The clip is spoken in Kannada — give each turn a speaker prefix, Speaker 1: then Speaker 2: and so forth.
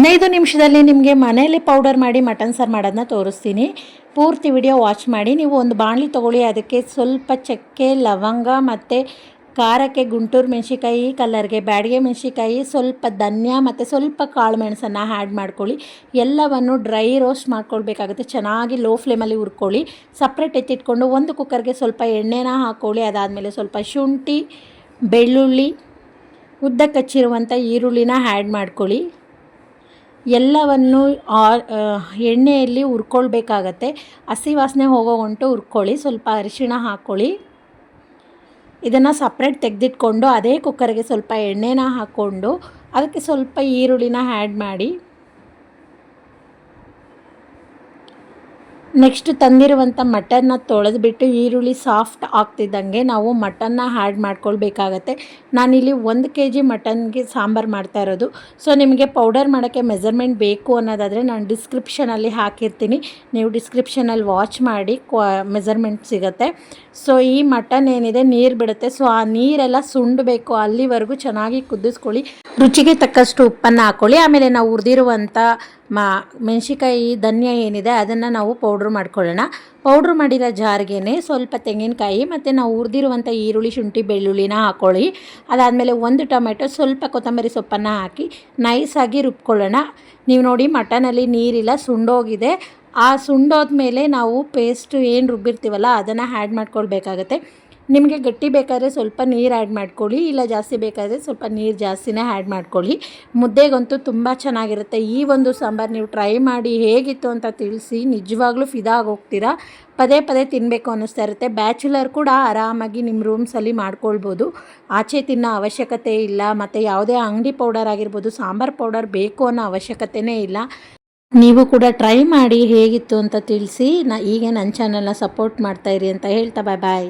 Speaker 1: 15 ನಿಮಿಷದಲ್ಲಿ ನಿಮಗೆ ಮನೆಯಲ್ಲಿ ಪೌಡರ್ ಮಾಡಿ ಮಟನ್ ಸಾರು ಮಾಡೋದನ್ನ ತೋರಿಸ್ತೀನಿ. ಪೂರ್ತಿ ವಿಡಿಯೋ ವಾಚ್ ಮಾಡಿ. ನೀವು ಒಂದು ಬಾಣಲಿ ತೊಗೊಳ್ಳಿ, ಅದಕ್ಕೆ ಸ್ವಲ್ಪ ಚಕ್ಕೆ, ಲವಂಗ ಮತ್ತು ಖಾರಕ್ಕೆ ಗುಂಟೂರು ಮೆಣಸಿಕಾಯಿ, ಕಲರ್ಗೆ ಬ್ಯಾಡಗೆ ಮೆಣಸಿಕಾಯಿ, ಸ್ವಲ್ಪ ಧನ್ಯ ಮತ್ತು ಸ್ವಲ್ಪ ಕಾಳು ಮೆಣಸನ್ನು ಆ್ಯಡ್ ಮಾಡ್ಕೊಳ್ಳಿ. ಎಲ್ಲವನ್ನು ಡ್ರೈ ರೋಸ್ಟ್ ಮಾಡ್ಕೊಳ್ಬೇಕಾಗುತ್ತೆ. ಚೆನ್ನಾಗಿ ಲೋ ಫ್ಲೇಮಲ್ಲಿ ಹುರ್ಕೊಳ್ಳಿ. ಸಪ್ರೇಟ್ ಎತ್ತಿಟ್ಕೊಂಡು ಒಂದು ಕುಕ್ಕರ್ಗೆ ಸ್ವಲ್ಪ ಎಣ್ಣೆನ ಹಾಕ್ಕೊಳ್ಳಿ. ಅದಾದಮೇಲೆ ಸ್ವಲ್ಪ ಶುಂಠಿ, ಬೆಳ್ಳುಳ್ಳಿ, ಉದ್ದ ಕಚ್ಚಿರುವಂಥ ಈರುಳ್ಳಿನ ಆ್ಯಡ್ ಮಾಡ್ಕೊಳ್ಳಿ. ಎಲ್ಲವನ್ನು ಎಣ್ಣೆಯಲ್ಲಿ ಹುರ್ಕೊಳ್ಬೇಕಾಗತ್ತೆ. ಹಸಿ ವಾಸನೆ ಹೋಗೋ ಗಂಟು ಹುರ್ಕೊಳ್ಳಿ. ಸ್ವಲ್ಪ ಅರಿಶಿಣ ಹಾಕ್ಕೊಳ್ಳಿ. ಇದನ್ನು ಸಪ್ರೇಟ್ ತೆಗೆದಿಟ್ಕೊಂಡು ಅದೇ ಕುಕ್ಕರ್ಗೆ ಸ್ವಲ್ಪ ಎಣ್ಣೆನ ಹಾಕ್ಕೊಂಡು ಅದಕ್ಕೆ ಸ್ವಲ್ಪ ಈರುಳ್ಳಿನ ಆ್ಯಡ್ ಮಾಡಿ. ನೆಕ್ಸ್ಟ್ ತಂದಿರುವಂಥ ಮಟನ್ನ ತೊಳೆದ್ಬಿಟ್ಟು ಈರುಳ್ಳಿ ಸಾಫ್ಟ್ ಆಗ್ತಿದ್ದಂಗೆ ನಾವು ಮಟನ್ನ ಆ್ಯಡ್ ಮಾಡ್ಕೊಳ್ಬೇಕಾಗತ್ತೆ. ನಾನಿಲ್ಲಿ 1 kg ಮಟನ್ಗೆ ಸಾಂಬಾರು ಮಾಡ್ತಾ ಇರೋದು. ಸೊ ನಿಮಗೆ ಪೌಡರ್ ಮಾಡೋಕ್ಕೆ ಮೆಜರ್ಮೆಂಟ್ ಬೇಕು ಅನ್ನೋದಾದರೆ ನಾನು ಡಿಸ್ಕ್ರಿಪ್ಷನಲ್ಲಿ ಹಾಕಿರ್ತೀನಿ. ನೀವು ಡಿಸ್ಕ್ರಿಪ್ಷನಲ್ಲಿ ವಾಚ್ ಮಾಡಿ ಮೆಜರ್ಮೆಂಟ್ ಸಿಗುತ್ತೆ. ಸೊ ಈ ಮಟನ್ ಏನಿದೆ ನೀರು ಬಿಡುತ್ತೆ. ಸೊ ಆ ನೀರೆಲ್ಲ ಸುಂಡಬೇಕು, ಅಲ್ಲಿವರೆಗೂ ಚೆನ್ನಾಗಿ ಕುದಿಸ್ಕೊಳ್ಳಿ. ರುಚಿಗೆ ತಕ್ಕಷ್ಟು ಉಪ್ಪನ್ನು ಹಾಕ್ಕೊಳ್ಳಿ. ಆಮೇಲೆ ನಾವು ಹುರಿದಿರುವಂಥ ಮೆಣಸಿಕಾಯಿ, ಧನ್ಯ ಏನಿದೆ ಅದನ್ನು ನಾವು ಪೌಡ್ರ್ ಮಾಡ್ಕೊಳ್ಳೋಣ. ಪೌಡ್ರ್ ಮಾಡಿರೋ ಜಾರ್ಗೆ ಸ್ವಲ್ಪ ತೆಂಗಿನಕಾಯಿ ಮತ್ತು ನಾವು ಹುರಿದಿರುವಂಥ ಈರುಳ್ಳಿ, ಶುಂಠಿ, ಬೆಳ್ಳುಳ್ಳಿನ ಹಾಕ್ಕೊಳ್ಳಿ. ಅದಾದಮೇಲೆ 1 ಟೊಮೆಟೊ, ಸ್ವಲ್ಪ ಕೊತ್ತಂಬರಿ ಸೊಪ್ಪನ್ನು ಹಾಕಿ ನೈಸಾಗಿ ರುಬ್ಕೊಳ್ಳೋಣ. ನೀವು ನೋಡಿ ಮಟನಲ್ಲಿ ನೀರಿಲ್ಲ, ಸುಂಡೋಗಿದೆ. ಆ ಸುಂಡೋದ್ಮೇಲೆ ನಾವು ಪೇಸ್ಟ್ ಏನು ರುಬ್ಬಿರ್ತೀವಲ್ಲ ಅದನ್ನು ಆ್ಯಡ್ ಮಾಡ್ಕೊಳ್ಬೇಕಾಗತ್ತೆ. ನಿಮಗೆ ಗಟ್ಟಿ ಬೇಕಾದರೆ ಸ್ವಲ್ಪ ನೀರು ಆ್ಯಡ್ ಮಾಡ್ಕೊಳ್ಳಿ, ಇಲ್ಲ ಜಾಸ್ತಿ ಬೇಕಾದರೆ ಸ್ವಲ್ಪ ನೀರು ಜಾಸ್ತಿನೇ ಆ್ಯಡ್ ಮಾಡ್ಕೊಳ್ಳಿ. ಮುದ್ದೆಗಂತೂ ತುಂಬ ಚೆನ್ನಾಗಿರುತ್ತೆ. ಈ ಒಂದು ಸಾಂಬಾರು ನೀವು ಟ್ರೈ ಮಾಡಿ ಹೇಗಿತ್ತು ಅಂತ ತಿಳಿಸಿ. ನಿಜವಾಗ್ಲೂ ಫಿದಾ ಆಗೋಗ್ತೀರಾ. ಪದೇ ಪದೇ ತಿನ್ನಬೇಕು ಅನ್ನಿಸ್ತಾ ಇರುತ್ತೆ. ಬ್ಯಾಚುಲರ್ ಕೂಡ ಆರಾಮಾಗಿ ನಿಮ್ಮ ರೂಮ್ಸಲ್ಲಿ ಮಾಡ್ಕೊಳ್ಬೋದು. ಆಚೆ ತಿನ್ನೋ ಅವಶ್ಯಕತೆ ಇಲ್ಲ. ಮತ್ತು ಯಾವುದೇ ಅಂಗಡಿ ಪೌಡರ್ ಆಗಿರ್ಬೋದು, ಸಾಂಬಾರು ಪೌಡರ್ ಬೇಕು ಅನ್ನೋ ಅವಶ್ಯಕತೆಯೇ ಇಲ್ಲ. ನೀವು ಕೂಡ ಟ್ರೈ ಮಾಡಿ ಹೇಗಿತ್ತು ಅಂತ ತಿಳಿಸಿ. ಹೀಗೆ ನನ್ನ ಚಾನಲ್ನ ಸಪೋರ್ಟ್ ಮಾಡ್ತಾಯಿರಿ ಅಂತ ಹೇಳ್ತಾ ಬಾಯ್.